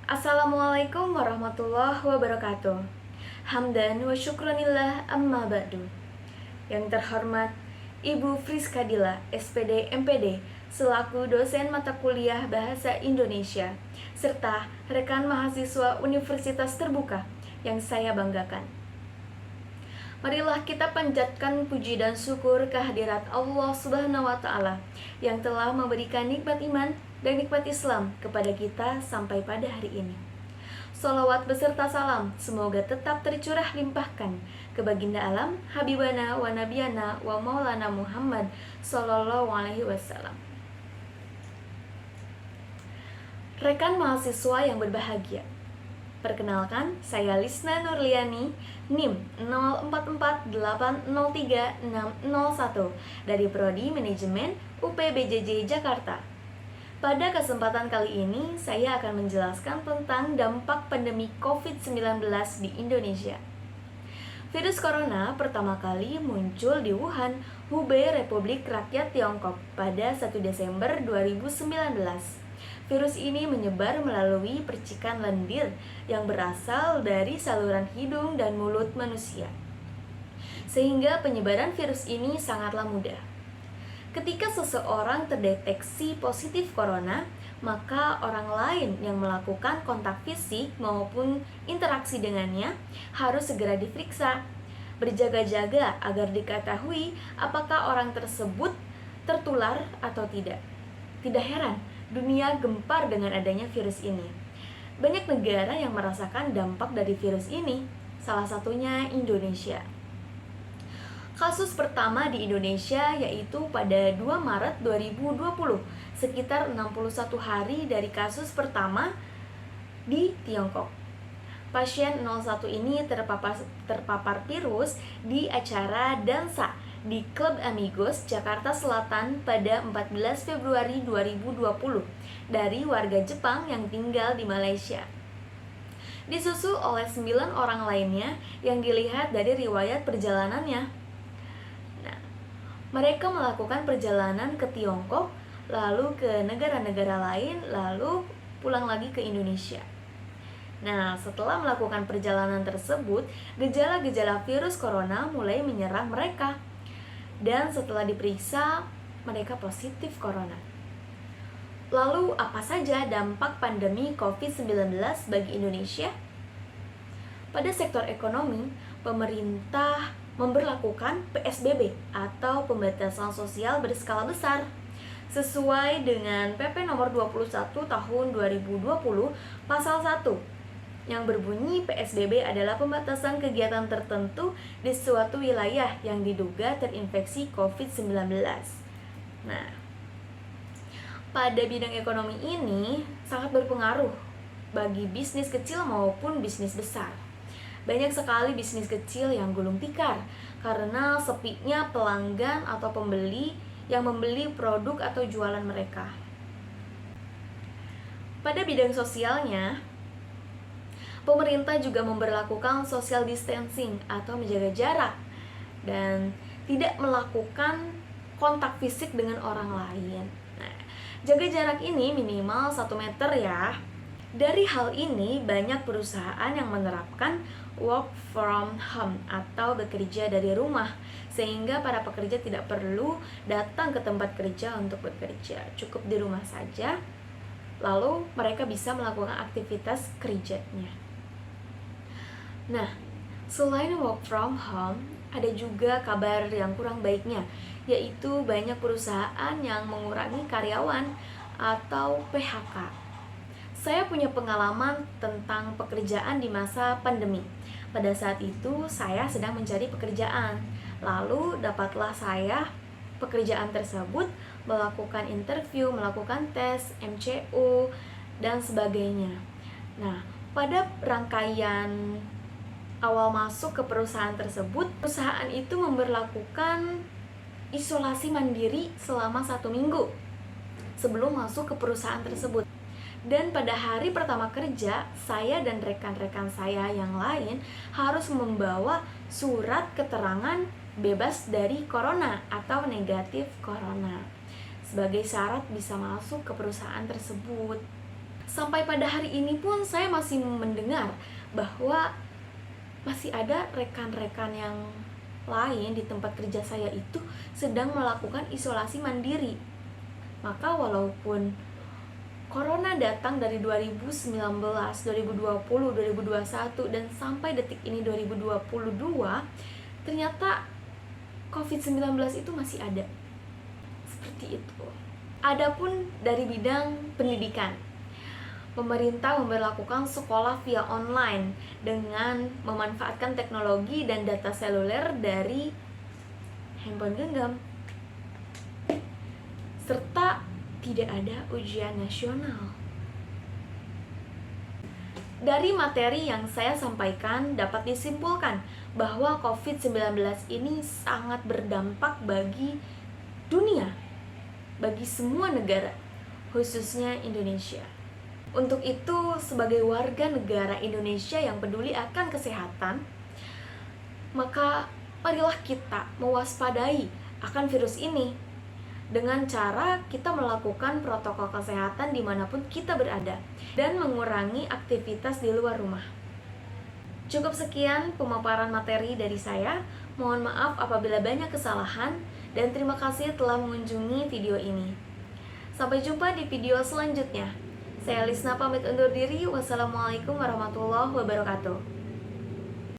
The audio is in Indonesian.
Assalamualaikum warahmatullahi wabarakatuh. Hamdan wa syukranillah amma ba'du. Yang terhormat Ibu Friskadila, SPD MPD, selaku dosen mata kuliah Bahasa Indonesia, serta rekan mahasiswa Universitas Terbuka yang saya banggakan. Marilah kita panjatkan puji dan syukur kehadirat Allah Subhanahu wa Ta'ala yang telah memberikan nikmat iman dan nikmat Islam kepada kita sampai pada hari ini. Sholawat beserta salam semoga tetap tercurah limpahkan ke baginda alam Habibana wa Nabiyana wa Maulana Muhammad Sallallahu Alaihi Wasallam. Rekan mahasiswa yang berbahagia, perkenalkan, saya Lisna Nurliani, NIM 0448036601 dari Prodi Manajemen UPBJJ Jakarta. Pada kesempatan kali ini, saya akan menjelaskan tentang dampak pandemi COVID-19 di Indonesia. Virus corona pertama kali muncul di Wuhan, Hubei, Republik Rakyat Tiongkok pada 1 Desember 2019. Virus ini menyebar melalui percikan lendir yang berasal dari saluran hidung dan mulut manusia, sehingga penyebaran virus ini sangatlah mudah. Ketika seseorang terdeteksi positif corona, maka orang lain yang melakukan kontak fisik maupun interaksi dengannya harus segera diperiksa, berjaga-jaga agar diketahui apakah orang tersebut tertular atau tidak. Tidak heran, dunia gempar dengan adanya virus ini. Banyak negara yang merasakan dampak dari virus ini, salah satunya Indonesia. Kasus pertama di Indonesia yaitu pada 2 Maret 2020, sekitar 61 hari dari kasus pertama di Tiongkok. Pasien 01 ini terpapar virus di acara dansa di Club Amigos, Jakarta Selatan pada 14 Februari 2020 dari warga Jepang yang tinggal di Malaysia. Disusul oleh 9 orang lainnya yang dilihat dari riwayat perjalanannya. Nah, mereka melakukan perjalanan ke Tiongkok, lalu ke negara-negara lain, lalu pulang lagi ke Indonesia. Nah, setelah melakukan perjalanan tersebut, gejala-gejala virus corona mulai menyerang mereka. Dan setelah diperiksa, mereka positif corona. Lalu, apa saja dampak pandemi COVID-19 bagi Indonesia? Pada sektor ekonomi, pemerintah memberlakukan PSBB atau pembatasan sosial berskala besar sesuai dengan PP nomor 21 tahun 2020 pasal 1 yang berbunyi PSBB adalah pembatasan kegiatan tertentu di suatu wilayah yang diduga terinfeksi COVID-19. Nah, pada bidang ekonomi ini sangat berpengaruh bagi bisnis kecil maupun bisnis besar. Banyak sekali bisnis kecil yang gulung tikar karena sepinya pelanggan atau pembeli yang membeli produk atau jualan mereka. Pada bidang sosialnya, pemerintah juga memberlakukan social distancing atau menjaga jarak dan tidak melakukan kontak fisik dengan orang lain. Nah, jaga jarak ini minimal 1 meter ya. Dari hal ini, banyak perusahaan yang menerapkan work from home atau bekerja dari rumah, sehingga para pekerja tidak perlu datang ke tempat kerja untuk bekerja, cukup di rumah saja, lalu mereka bisa melakukan aktivitas kerjanya. Nah, selain work from home, ada juga kabar yang kurang baiknya, yaitu banyak perusahaan yang mengurangi karyawan atau PHK. Saya punya pengalaman tentang pekerjaan di masa pandemi. Pada saat itu, saya sedang mencari pekerjaan. Lalu, dapatlah saya pekerjaan tersebut, melakukan interview, melakukan tes, MCU, dan sebagainya. Nah, pada rangkaian awal masuk ke perusahaan tersebut, perusahaan itu memberlakukan isolasi mandiri selama 1 minggu sebelum masuk ke perusahaan tersebut. Dan pada hari pertama kerja, saya dan rekan-rekan saya yang lain harus membawa surat keterangan bebas dari corona atau negatif corona sebagai syarat bisa masuk ke perusahaan tersebut. Sampai pada hari ini pun saya masih mendengar bahwa masih ada rekan-rekan yang lain di tempat kerja saya itu sedang melakukan isolasi mandiri. Maka walaupun Corona datang dari 2019, 2020, 2021 dan sampai detik ini 2022, ternyata COVID-19 itu masih ada. Seperti itu. Adapun dari bidang pendidikan, pemerintah memberlakukan sekolah via online dengan memanfaatkan teknologi dan data seluler dari handphone genggam. Serta tidak ada ujian nasional. Dari materi yang saya sampaikan dapat disimpulkan bahwa COVID-19 ini sangat berdampak bagi dunia, bagi semua negara, khususnya Indonesia. Untuk itu, sebagai warga negara Indonesia yang peduli akan kesehatan, maka marilah kita mewaspadai akan virus ini dengan cara kita melakukan protokol kesehatan dimanapun kita berada dan mengurangi aktivitas di luar rumah. Cukup sekian pemaparan materi dari saya. Mohon maaf apabila banyak kesalahan dan terima kasih telah mengunjungi video ini. Sampai jumpa di video selanjutnya. Saya Lisna pamit undur diri. Wassalamualaikum warahmatullahi wabarakatuh.